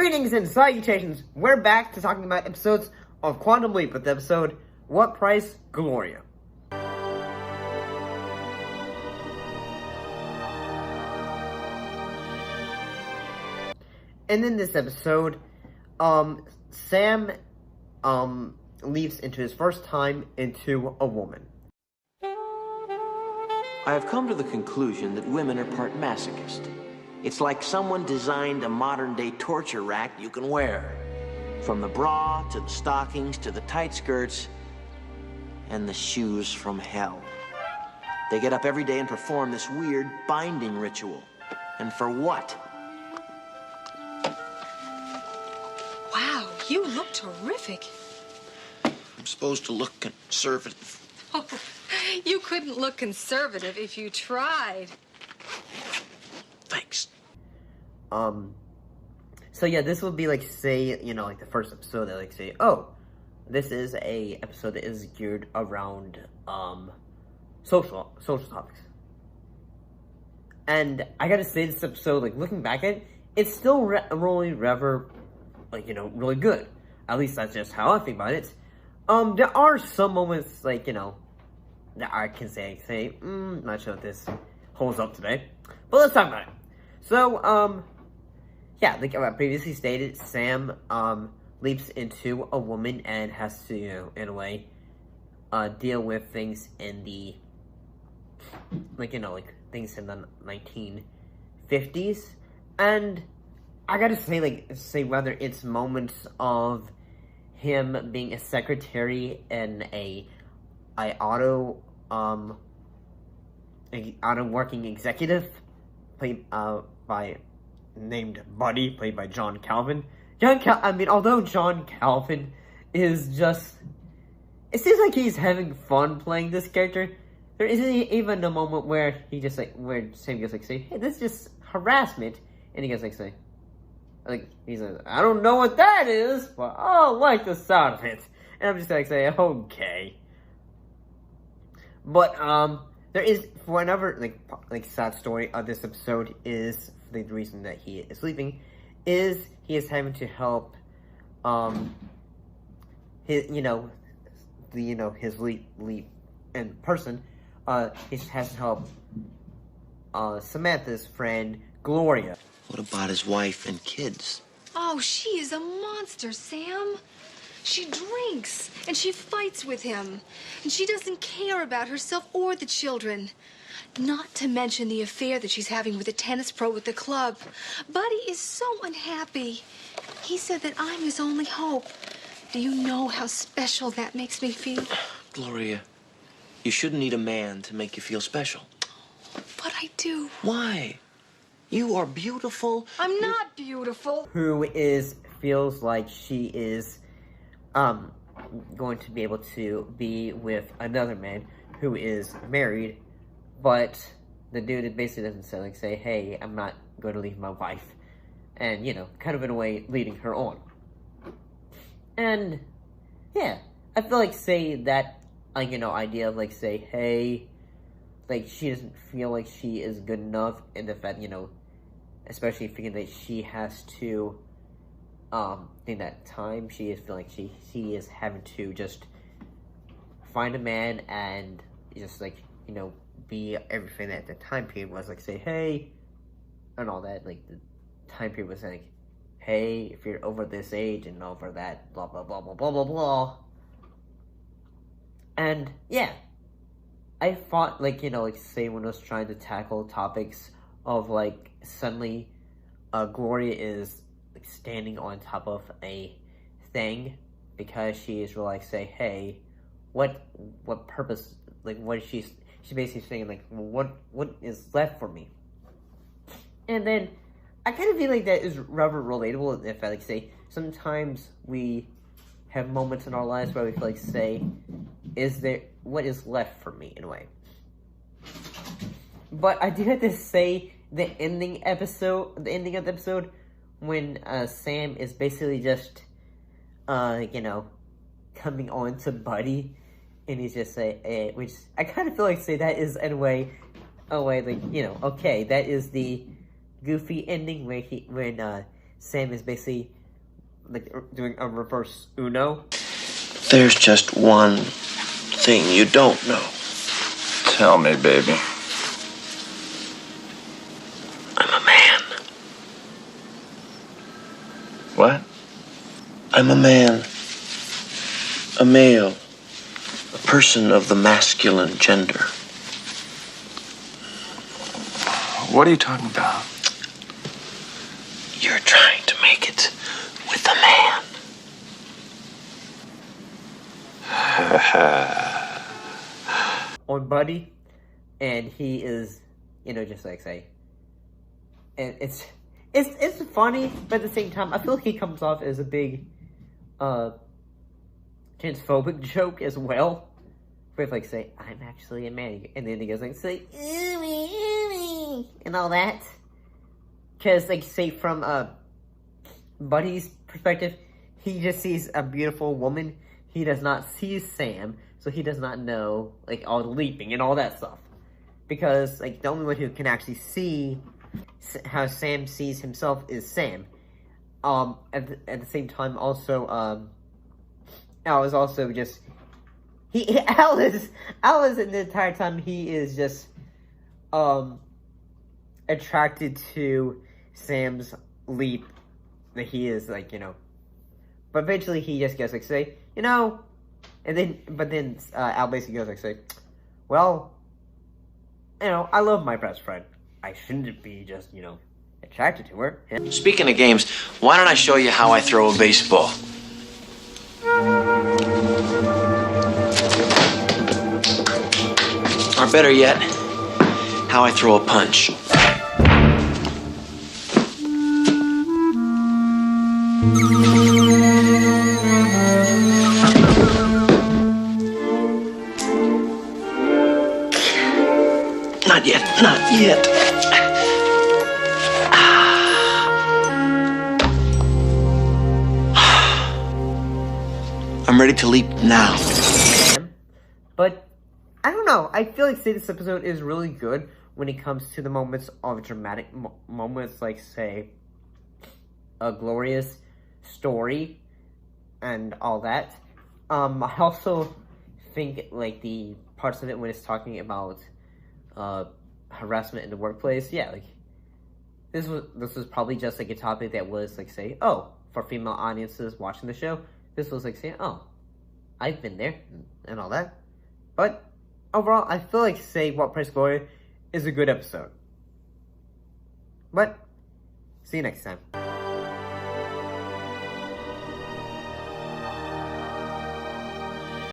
Greetings and salutations. We're back to talking about episodes of Quantum Leap with the episode, What Price, Gloria? And in this episode, Sam, leaps into his first time into a woman. I have come to the conclusion that women are part masochist. It's like someone designed a modern-day torture rack you can wear. From the bra, to the stockings, to the tight skirts, and the shoes from hell. They get up every day and perform this weird binding ritual. And for what? Wow, you look terrific. I'm supposed to look conservative. Oh, you couldn't look conservative if you tried. Thanks. So yeah, this would be like, say, you know, like the first episode that like say, oh, this is a episode that is geared around, social topics. And I gotta say, this episode, like, looking back at it, it's still really rather, like, you know, really good. At least that's just how I think about it. There are some moments, like, you know, that I can say, not sure if this holds up today. But let's talk about it. So, yeah, like I previously stated, Sam, leaps into a woman and has to, you know, in a way, deal with things in the, like, you know, like, things in the 1950s. And I gotta say, like, whether it's moments of him being a secretary in a auto working executive, played, named Buddy, played by John Calvin. Although John Calvin is just, it seems like he's having fun playing this character. There isn't even a moment where he just, like, where Sam goes, like, say, hey, this is just harassment, and he goes, like, say, like, he says, I don't know what that is, but I like the sound of it. And I'm just like, say, okay. But, there is, for another, like, sad story of this episode is, the reason that he is leaving, is he is having to help, his, you know, his leap in person, he has to help, Samantha's friend, Gloria. What about his wife and kids? Oh, she is a monster, Sam. She drinks, and she fights with him. And she doesn't care about herself or the children. Not to mention the affair that she's having with a tennis pro at the club. Buddy is so unhappy. He said that I'm his only hope. Do you know how special that makes me feel? Gloria, you shouldn't need a man to make you feel special. But I do. Why? You are beautiful. I'm not beautiful. Who feels like she is, going to be able to be with another man who is married, but the dude basically doesn't say, hey, I'm not going to leave my wife. And, you know, kind of in a way leading her on. And, yeah, I feel like, say, that, like, you know, idea of, like, say, hey, like, she doesn't feel like she is good enough, in the fact, you know, especially thinking that she has to, in that time, she is feeling like she is having to just find a man and just, like, you know, be everything that the time period was, like, say, hey, and all that, like, the time period was like, hey, if you're over this age and over that, blah, blah, blah, blah, blah, blah, blah. And, yeah, I thought, like, you know, like, say, when I was trying to tackle topics of, like, suddenly, Gloria is, like, standing on top of a thing, because she is really, like, say, hey, what purpose, like, what is she's basically saying, like, well, what is left for me? And then, I kind of feel like that is rather relatable, if I, like, say, sometimes we have moments in our lives where we feel like, say, what is left for me, in a way? But I do have to say, the ending of the episode, when, Sam is basically just, you know, coming on to Buddy, and he's just say, which I kind of feel like, say, that is, in a way, like, you know, okay, that is the goofy ending when Sam is basically like doing a reverse Uno. There's just one thing you don't know. Tell me, baby. I'm a man. What? I'm a man. A male. A person of the masculine gender. What are you talking about? You're trying to make it with a man. On Buddy, and he is, you know, just like say, and it's funny, but at the same time, I feel like he comes off as a big, transphobic joke as well. Where like say, I'm actually a man, and then he goes like say, and all that. Because like say from Buddy's perspective, he just sees a beautiful woman. He does not see Sam, so he does not know like all the leaping and all that stuff. Because like the only one who can actually see how Sam sees himself is Sam. At the same time, also Al is also just Al is in the entire time he is just attracted to Sam's leap that he is like, you know. But eventually he just goes like say, you know, but then Al basically goes like say, well, you know, I love my best friend. I shouldn't be just, you know, attracted to her. And Speaking of games, why don't I show you how I throw a baseball? Or better yet, how I throw a punch. Not yet, not yet. I'm ready to leap now. But I don't know. I feel like say this episode is really good when it comes to the moments of dramatic moments, like say Gloria's story and all that. I also think like the parts of it when it's talking about harassment in the workplace. Yeah, like this was probably just like a topic that was like say, oh, for female audiences watching the show, this was like saying, oh, I've been there and all that. But overall, I feel like say What Price Gloria is a good episode. But see you next time.